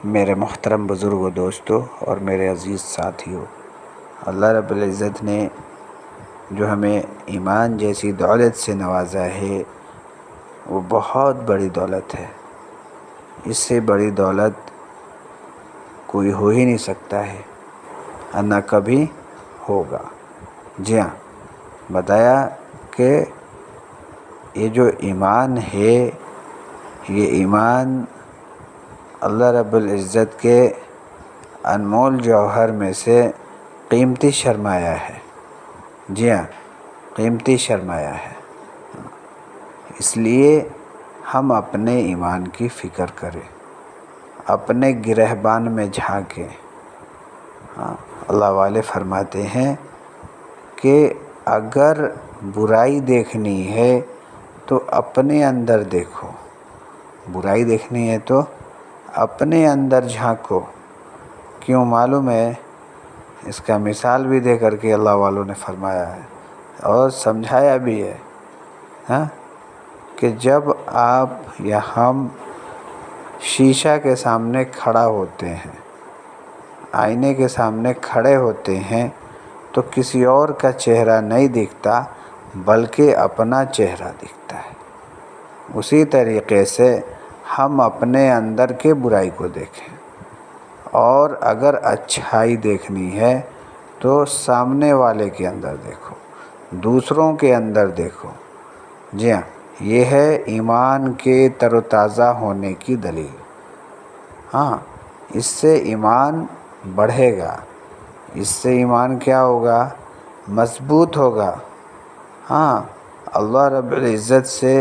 میرے محترم بزرگوں، دوستوں اور میرے عزیز ساتھیوں، اللہ رب العزت نے جو ہمیں ایمان جیسی دولت سے نوازا ہے وہ بہت بڑی دولت ہے۔ اس سے بڑی دولت کوئی ہو ہی نہیں سکتا ہے اور نہ کبھی ہوگا۔ جی ہاں، بتایا کہ یہ جو ایمان ہے، یہ ایمان اللہ رب العزت کے انمول جوہر میں سے قیمتی سرمایہ ہے۔ جی ہاں، قیمتی سرمایہ ہے۔ اس لیے ہم اپنے ایمان کی فکر کریں، اپنے گرہبان میں جھانکیں۔ اللہ والے فرماتے ہیں کہ اگر برائی دیکھنی ہے تو اپنے اندر دیکھو، برائی دیکھنی ہے تو اپنے اندر جھانکو۔ کیوں معلوم ہے؟ اس کا مثال بھی دے کر کے اللہ والوں نے فرمایا ہے اور سمجھایا بھی ہے کہ جب آپ یا ہم شیشہ کے سامنے کھڑا ہوتے ہیں، آئینے کے سامنے کھڑے ہوتے ہیں تو کسی اور کا چہرہ نہیں دکھتا بلکہ اپنا چہرہ دکھتا ہے۔ اسی طریقے سے ہم اپنے اندر کے برائی کو دیکھیں، اور اگر اچھائی دیکھنی ہے تو سامنے والے کے اندر دیکھو، دوسروں کے اندر دیکھو۔ جی ہاں، یہ ہے ایمان کے تر و تازہ ہونے کی دلیل۔ اس سے ایمان بڑھے گا، اس سے ایمان کیا ہوگا؟ مضبوط ہوگا۔ اللہ رب العزت سے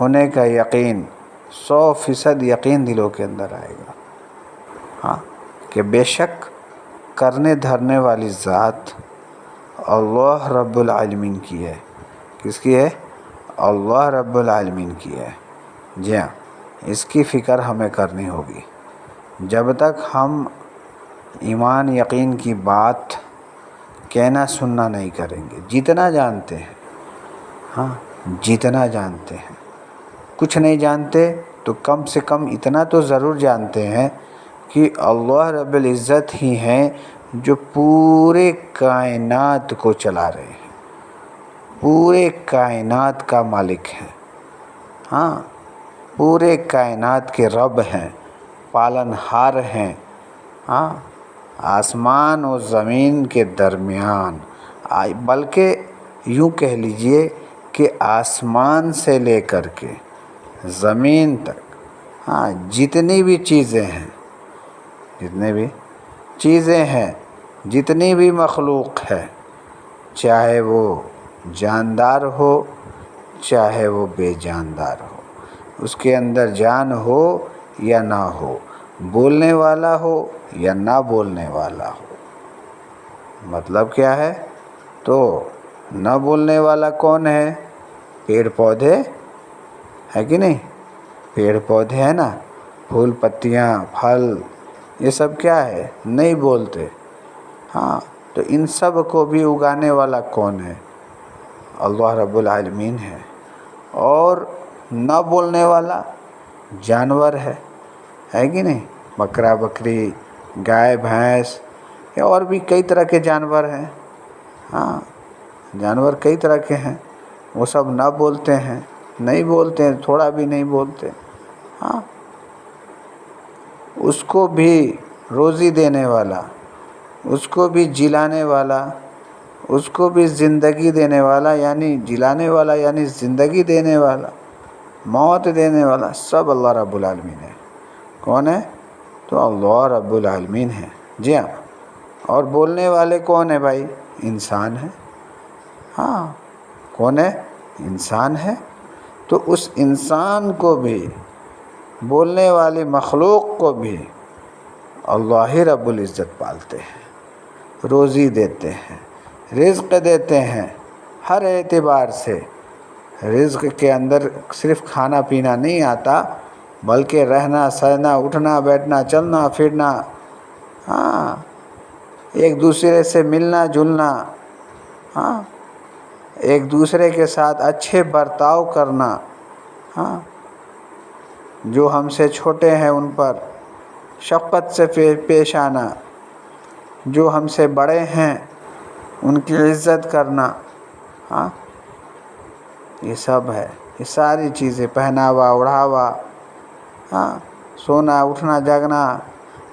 ہونے کا یقین، 100% یقین دلوں کے اندر آئے گا کہ بے شک کرنے دھرنے والی ذات اللہ رب العالمین کی ہے۔ کس کی ہے؟ اللہ رب العالمین کی ہے۔ جی ہاں، اس کی فکر ہمیں کرنی ہوگی۔ جب تک ہم ایمان یقین کی بات کہنا سننا نہیں کریں گے، جتنا جانتے ہیں، جتنا جانتے ہیں، کچھ نہیں جانتے تو کم سے کم اتنا تو ضرور جانتے ہیں کہ اللہ رب العزت ہی ہیں جو پورے کائنات کو چلا رہے ہیں، پورے کائنات کا مالک ہیں، پورے کائنات کے رب ہیں، پالن ہار ہیں۔ آسمان و زمین کے درمیان، بلکہ یوں کہہ لیجئے کہ آسمان سے لے کر کے زمین تک جتنی بھی چیزیں ہیں، جتنے بھی چیزیں ہیں، جتنی بھی مخلوق ہے، چاہے وہ جاندار ہو چاہے وہ بے جاندار ہو، اس کے اندر جان ہو یا نہ ہو، بولنے والا ہو یا نہ بولنے والا ہو۔ مطلب کیا ہے؟ تو نہ بولنے والا کون ہے؟ پیڑ پودے ہے کہ نہیں؟ پیڑ پودے ہیں نا، پھول پتیاں پھل، یہ سب کیا ہے؟ نہیں بولتے۔ تو ان سب کو بھی اگانے والا کون ہے؟ اللہ رب العالمین ہے۔ اور نہ بولنے والا جانور ہے کہ نہیں؟ بکرا بکری، گائے بھینس، یا اور بھی کئی طرح کے جانور ہیں۔ جانور کئی طرح کے ہیں، وہ سب نہ بولتے ہیں، نہیں بولتے ہیں، تھوڑا بھی نہیں بولتے۔ اس کو بھی روزی دینے والا، اس کو بھی جلانے والا، اس کو بھی زندگی دینے والا، یعنی جلانے والا یعنی زندگی دینے والا، موت دینے والا، سب اللہ رب العالمین ہے۔ کون ہے؟ تو اللہ رب العالمین ہے۔ جی ہاں، اور بولنے والے کون ہیں بھائی؟ انسان ہے۔ کون ہے؟ انسان ہے۔ تو اس انسان کو بھی، بولنے والی مخلوق کو بھی اللہ ہی رب العزت پالتے ہیں، روزی دیتے ہیں، رزق دیتے ہیں۔ ہر اعتبار سے رزق کے اندر صرف کھانا پینا نہیں آتا، بلکہ رہنا سہنا، اٹھنا بیٹھنا، چلنا پھرنا، ایک دوسرے سے ملنا جلنا، ایک دوسرے کے ساتھ اچھے برتاؤ کرنا، جو ہم سے چھوٹے ہیں ان پر شفقت سے پیش آنا، جو ہم سے بڑے ہیں ان کی عزت کرنا، ہاں یہ سب ہے، یہ ساری چیزیں، پہناوا اوڑھاوا، ہاں سونا اٹھنا جاگنا،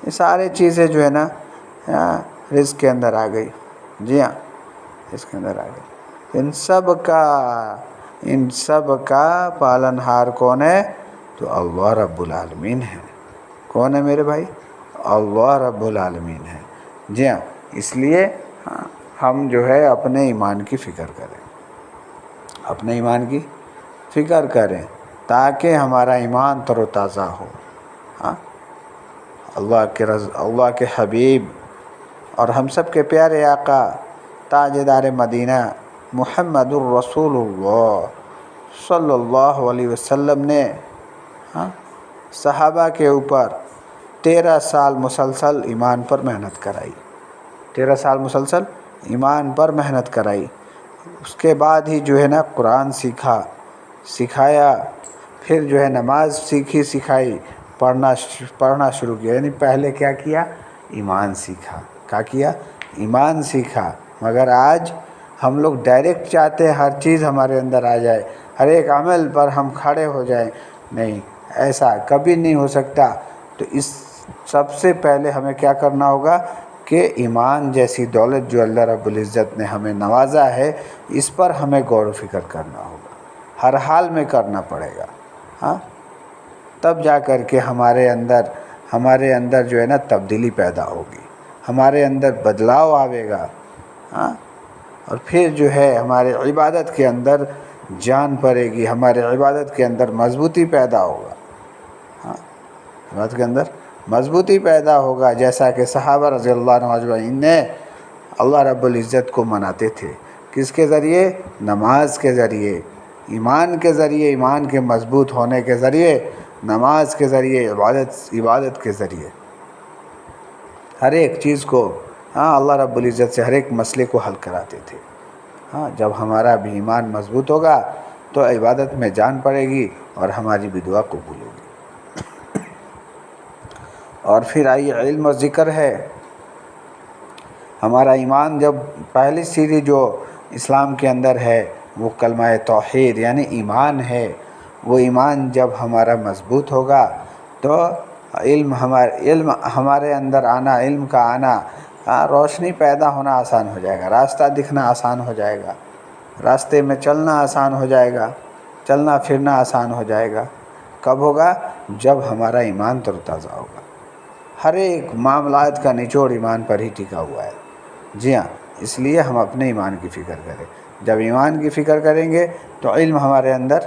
یہ ساری چیزیں جو ہے نا رزق کے اندر آ گئی. جی ہاں، اس کے اندر آ گئی. ان سب کا پالنہار کون ہے؟ تو اللہ رب العالمین ہے. کون ہے میرے بھائی؟ اللہ رب العالمین ہے. جی ہاں، اس لیے ہم جو ہے اپنے ایمان کی فکر کریں، اپنے ایمان کی فکر کریں تاکہ ہمارا ایمان تر و تازہ ہو. ہاں اللہ کے حبیب اور ہم سب کے پیارے آقا تاجدار مدینہ محمد الرسول اللہ صلی اللہ علیہ وسلم نے صحابہ کے اوپر 13 سال مسلسل ایمان پر محنت کرائی. 13 سال مسلسل ایمان پر محنت کرائی. اس کے بعد ہی جو ہے نا قرآن سکھایا، پھر جو ہے نماز سکھائی، پڑھنا شروع کیا. یعنی پہلے کیا کیا؟ ایمان سیکھا. کیا کیا؟ ایمان سیکھا. مگر آج ہم لوگ ڈائریکٹ چاہتے ہیں ہر چیز ہمارے اندر آ جائے، ہر ایک عمل پر ہم کھڑے ہو جائیں. نہیں، ایسا کبھی نہیں ہو سکتا. تو اس سب سے پہلے ہمیں کیا کرنا ہوگا کہ ایمان جیسی دولت جو اللہ رب العزت نے ہمیں نوازا ہے، اس پر ہمیں غور و فکر کرنا ہوگا، ہر حال میں کرنا پڑے گا. ہاں تب جا کر کے ہمارے اندر جو ہے نا تبدیلی پیدا ہوگی، ہمارے اندر بدلاؤ آئے گا. ہاں اور پھر جو ہے ہمارے عبادت کے اندر جان پڑے گی، ہمارے عبادت کے اندر مضبوطی پیدا ہوگا. ہاں عبادت کے اندر مضبوطی پیدا ہوگا. جیسا کہ صحابہ رضی اللہ عنہ اجمعین نے اللہ رب العزت کو مناتے تھے. کس کے ذریعے؟ نماز کے ذریعے، ایمان کے ذریعے، ایمان کے مضبوط ہونے کے ذریعے، نماز کے ذریعے، عبادت کے ذریعے ہر ایک چیز کو اللہ رب العزت سے ہر ایک مسئلے کو حل کراتے تھے. جب ہمارا بھی ایمان مضبوط ہوگا تو عبادت میں جان پڑے گی اور ہماری بھی دعا قبول ہوگی. اور پھر آئیے علم و ذکر ہے. ہمارا ایمان جب پہلی سیڑھی جو اسلام کے اندر ہے وہ کلمہ توحید یعنی ایمان ہے. وہ ایمان جب ہمارا مضبوط ہوگا تو علم ہمارے اندر آنا، علم کا آنا، روشنی پیدا ہونا آسان ہو جائے گا، راستہ دکھنا آسان ہو جائے گا، راستے میں چلنا آسان ہو جائے گا، چلنا پھرنا آسان ہو جائے گا. کب ہوگا؟ جب ہمارا ایمان تر و تازہ ہوگا. ہر ایک معاملات کا نچوڑ ایمان پر ہی ٹکا ہوا ہے. جی ہاں، اس لیے ہم اپنے ایمان کی فکر کریں. جب ایمان کی فکر کریں گے تو علم ہمارے اندر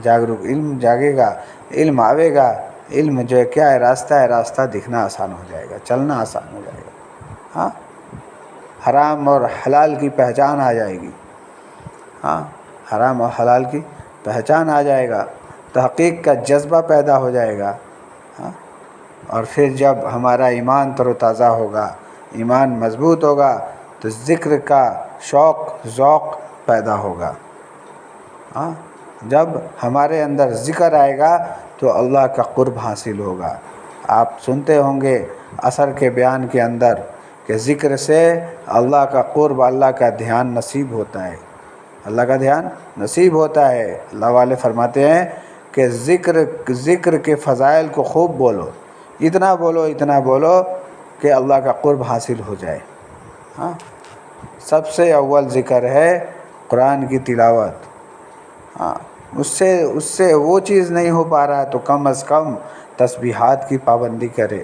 علم جاگے گا، علم آئے گا. علم جو ہے کیا ہے؟ راستہ ہے. راستہ دکھنا آسان ہو جائے گا، چلنا آسان ہو جائے گا. حرام اور حلال کی پہچان آ جائے گی. حرام اور حلال کی پہچان آ جائے گا، تحقیق کا جذبہ پیدا ہو جائے گا. اور پھر جب ہمارا ایمان تر و تازہ ہوگا، ایمان مضبوط ہوگا تو ذکر کا ذوق پیدا ہوگا. جب ہمارے اندر ذکر آئے گا تو اللہ کا قرب حاصل ہوگا. آپ سنتے ہوں گے اثر کے بیان کے اندر کہ ذکر سے اللہ کا قرب، اللہ کا دھیان نصیب ہوتا ہے. اللہ کا دھیان نصیب ہوتا ہے. اللہ والے فرماتے ہیں کہ ذکر کے فضائل کو خوب بولو، اتنا بولو کہ اللہ کا قرب حاصل ہو جائے. سب سے اول ذکر ہے قرآن کی تلاوت. اس سے وہ چیز نہیں ہو پا رہا تو کم از کم تسبیحات کی پابندی کرے.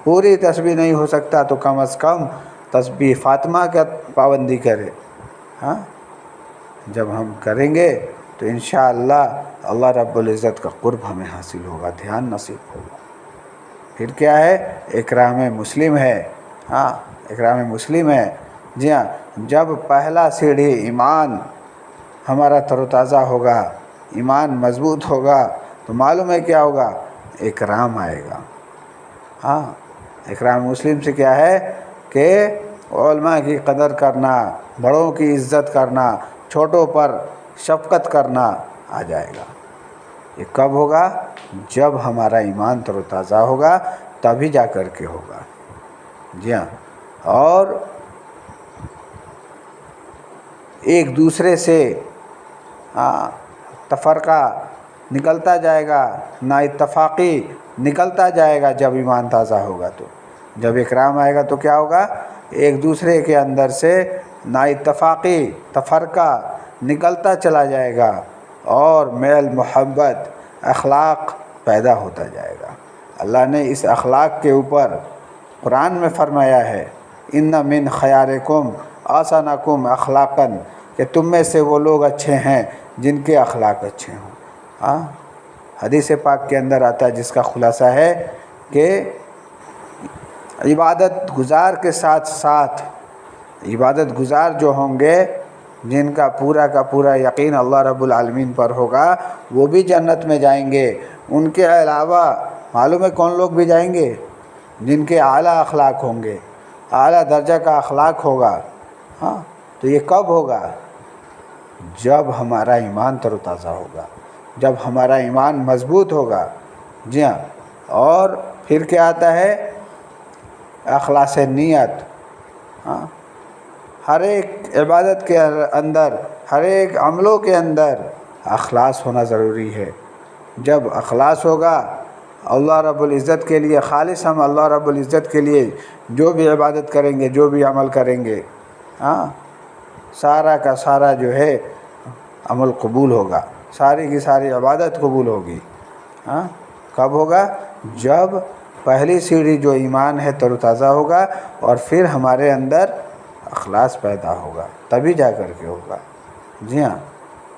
پوری تسبیح نہیں ہو سکتا تو کم از کم تسبیح فاطمہ کا پابندی کرے. جب ہم کریں گے تو انشاءاللہ اللہ رب العزت کا قرب ہمیں حاصل ہوگا، دھیان نصیب ہوگا. پھر کیا ہے؟ اکرام مسلم ہے. اکرام مسلم ہے. جی ہاں، جب پہلا سیڑھی ایمان ہمارا تر و تازہ ہوگا، ایمان مضبوط ہوگا تو معلوم ہے کیا ہوگا؟ اکرام آئے گا. اکرام مسلم سے کیا ہے کہ علماء کی قدر کرنا، بڑوں کی عزت کرنا، چھوٹوں پر شفقت کرنا آ جائے گا. یہ کب ہوگا؟ جب ہمارا ایمان تر و تازہ ہوگا تبھی جا کر کے ہوگا. جی ہاں. اور ایک دوسرے سے تفرقہ نکلتا جائے گا، نا اتفاقی نکلتا جائے گا جب ایمان تازہ ہوگا. تو جب اکرام آئے گا تو کیا ہوگا؟ ایک دوسرے کے اندر سے نا اتفاقی، تفرقہ نکلتا چلا جائے گا اور میل محبت، اخلاق پیدا ہوتا جائے گا. اللہ نے اس اخلاق کے اوپر قرآن میں فرمایا ہے، ان من خیارکم احسنکم اخلاقا، کہ تم میں سے وہ لوگ اچھے ہیں جن کے اخلاق اچھے ہوں. حدیث پاک کے اندر آتا ہے جس کا خلاصہ ہے کہ عبادت گزار کے ساتھ ساتھ، عبادت گزار جو ہوں گے جن کا پورا یقین اللہ رب العالمین پر ہوگا وہ بھی جنت میں جائیں گے. ان کے علاوہ معلوم ہے کون لوگ بھی جائیں گے؟ جن کے اعلیٰ اخلاق ہوں گے، اعلیٰ درجہ کا اخلاق ہوگا. تو یہ کب ہوگا؟ جب ہمارا ایمان تر و تازہ ہوگا، جب ہمارا ایمان مضبوط ہوگا. جی ہاں. اور پھر کیا آتا ہے؟ اخلاص نیت. ہر ایک عبادت کے اندر، ہر ایک عملوں کے اندر اخلاص ہونا ضروری ہے. جب اخلاص ہوگا اللہ رب العزت کے لیے، خالص ہم اللہ رب العزت کے لیے جو بھی عبادت کریں گے، جو بھی عمل کریں گے، سارا کا سارا جو ہے عمل قبول ہوگا، ساری کی ساری عبادت قبول ہوگی. کب ہوگا؟ جب پہلی سیڑھی جو ایمان ہے تر و تازہ ہوگا اور پھر ہمارے اندر اخلاص پیدا ہوگا، تبھی جا کر کے ہوگا. جی ہاں.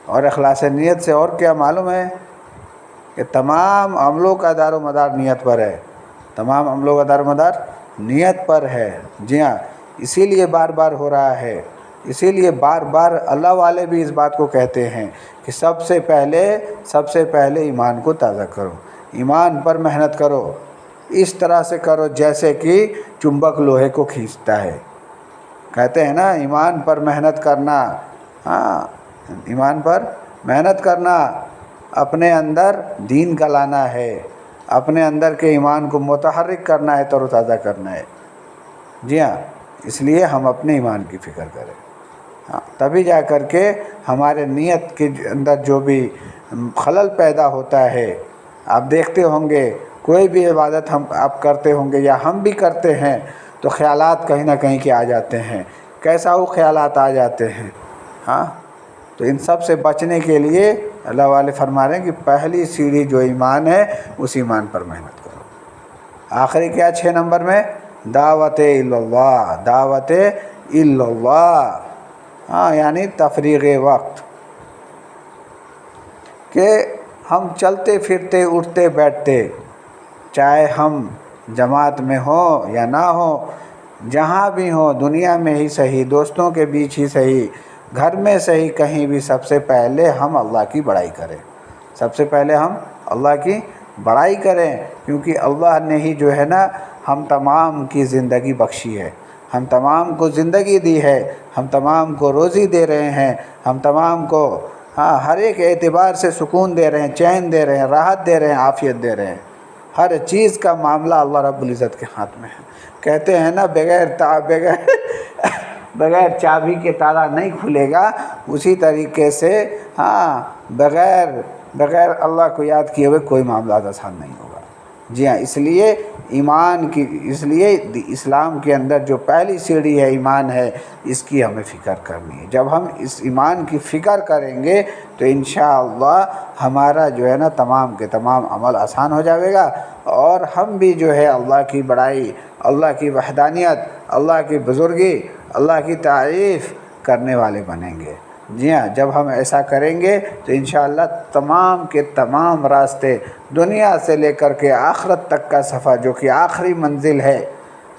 اور اخلاص نیت سے اور کیا معلوم ہے کہ تمام عملوں کا دار و مدار نیت پر ہے. تمام عملوں کا دار و مدار نیت پر ہے. جی ہاں. اسی لیے بار بار ہو رہا ہے، اسی لیے بار بار اللہ والے بھی اس بات کو کہتے ہیں کہ سب سے پہلے ایمان کو تازہ کرو، ایمان پر محنت کرو. اس طرح سے کرو جیسے کہ چنبک لوہے کو کھینچتا ہے. کہتے ہیں نا ایمان پر محنت کرنا، ایمان پر محنت کرنا، اپنے اندر دین کا لانا ہے، اپنے اندر کے ایمان کو متحرک کرنا ہے، تر و تازہ کرنا ہے. جی ہاں. اس لیے ہم اپنے ایمان کی فکر کریں، تبھی جا کر کے ہمارے نیت کے اندر جو بھی خلل پیدا ہوتا ہے. آپ دیکھتے ہوں گے کوئی بھی عبادت آپ کرتے ہوں گے یا ہم بھی کرتے ہیں تو خیالات کہیں نہ کہیں کے آ جاتے ہیں. کیسا وہ خیالات آ جاتے ہیں؟ تو ان سب سے بچنے کے لیے اللہ والے فرما رہے ہیں کہ پہلی سیڑھی جو ایمان ہے اس ایمان پر محنت کرو. آخری کیا 6 نمبر میں؟ دعوت اللہ، دعوت اللہ. یعنی تفریغ وقت، کہ ہم چلتے پھرتے اٹھتے بیٹھتے، چاہے ہم جماعت میں ہوں یا نہ ہوں، جہاں بھی ہوں، دنیا میں ہی صحیح، دوستوں کے بیچ ہی صحیح، گھر میں صحیح، کہیں بھی سب سے پہلے ہم اللہ کی بڑائی کریں. سب سے پہلے ہم اللہ کی بڑائی کریں، کیونکہ اللہ نے ہی جو ہے نا ہم تمام کی زندگی بخشی ہے، ہم تمام کو زندگی دی ہے، ہم تمام کو روزی دے رہے ہیں، ہم تمام کو ہر ایک اعتبار سے سکون دے رہے ہیں، چین دے رہے ہیں، راحت دے رہے ہیں، عافیت دے رہے ہیں. ہر چیز کا معاملہ اللہ رب العزت کے ہاتھ میں ہے. کہتے ہیں نا بغیر چابی کے تالا نہیں کھلے گا، اسی طریقے سے بغیر اللہ کو یاد کیے ہوئے کوئی معاملات آسان نہیں ہوگا. جی ہاں. اس لیے اسلام کے اندر جو پہلی سیڑھی ہے ایمان ہے، اس کی ہمیں فکر کرنی ہے. جب ہم اس ایمان کی فکر کریں گے تو انشاءاللہ ہمارا جو ہے نا تمام کے تمام عمل آسان ہو جائے گا، اور ہم بھی جو ہے اللہ کی بڑائی، اللہ کی وحدانیت، اللہ کی بزرگی، اللہ کی تعریف کرنے والے بنیں گے. جی ہاں. جب ہم ایسا کریں گے تو انشاءاللہ تمام کے تمام راستے، دنیا سے لے کر کے آخرت تک کا سفر، جو کہ آخری منزل ہے،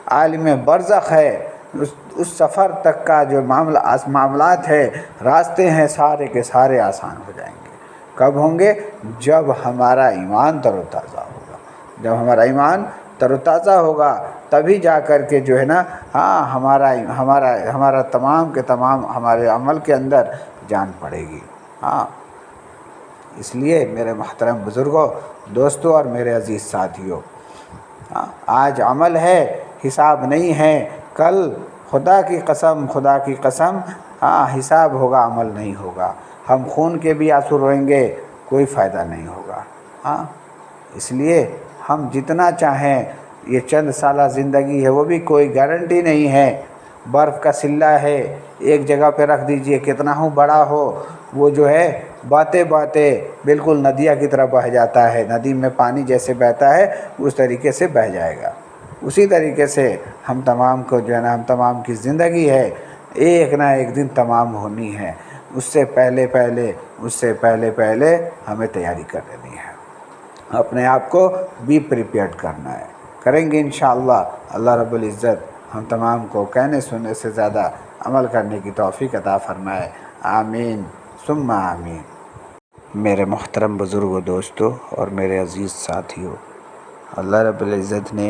عالم برزخ ہے، اس سفر تک کا جو معاملات ہے، راستے ہیں، سارے کے سارے آسان ہو جائیں گے. کب ہوں گے؟ جب ہمارا ایمان تر و تازہ ہوگا. جب ہمارا ایمان تر و تازہ ہوگا تبھی جا کر کے جو ہے نا ہمارا تمام کے تمام ہمارے عمل کے اندر جان پڑے گی. اس لیے میرے محترم بزرگوں، دوستوں اور میرے عزیز ساتھیوں، آج عمل ہے، حساب نہیں ہے، کل خدا کی قسم حساب ہوگا، عمل نہیں ہوگا۔ ہم خون کے بھی آنسو روئیں گے، کوئی فائدہ نہیں ہوگا۔ اس لیے ہم جتنا چاہیں، یہ چند سالہ زندگی ہے، وہ بھی کوئی گارنٹی نہیں ہے۔ برف کا سلہ ہے، ایک جگہ پہ رکھ دیجئے، کتنا ہو بڑا ہو، وہ جو ہے باتے بالکل ندیاں کی طرح بہہ جاتا ہے۔ ندی میں پانی جیسے بہتا ہے اس طریقے سے بہہ جائے گا۔ اسی طریقے سے ہم تمام کو جو ہے نا، ہم تمام کی زندگی ہے، ایک نہ ایک دن تمام ہونی ہے۔ اس سے پہلے ہمیں تیاری کر لینی ہے، اپنے آپ کو بھی پریپیئرڈ کرنا ہے۔ کریں گے انشاءاللہ، اللہ رب العزت ہم تمام کو کہنے سننے سے زیادہ عمل کرنے کی توفیق عطا فرمائے۔ آمین ثم آمین۔ میرے محترم بزرگوں، دوستوں اور میرے عزیز ساتھیوں، اللہ رب العزت نے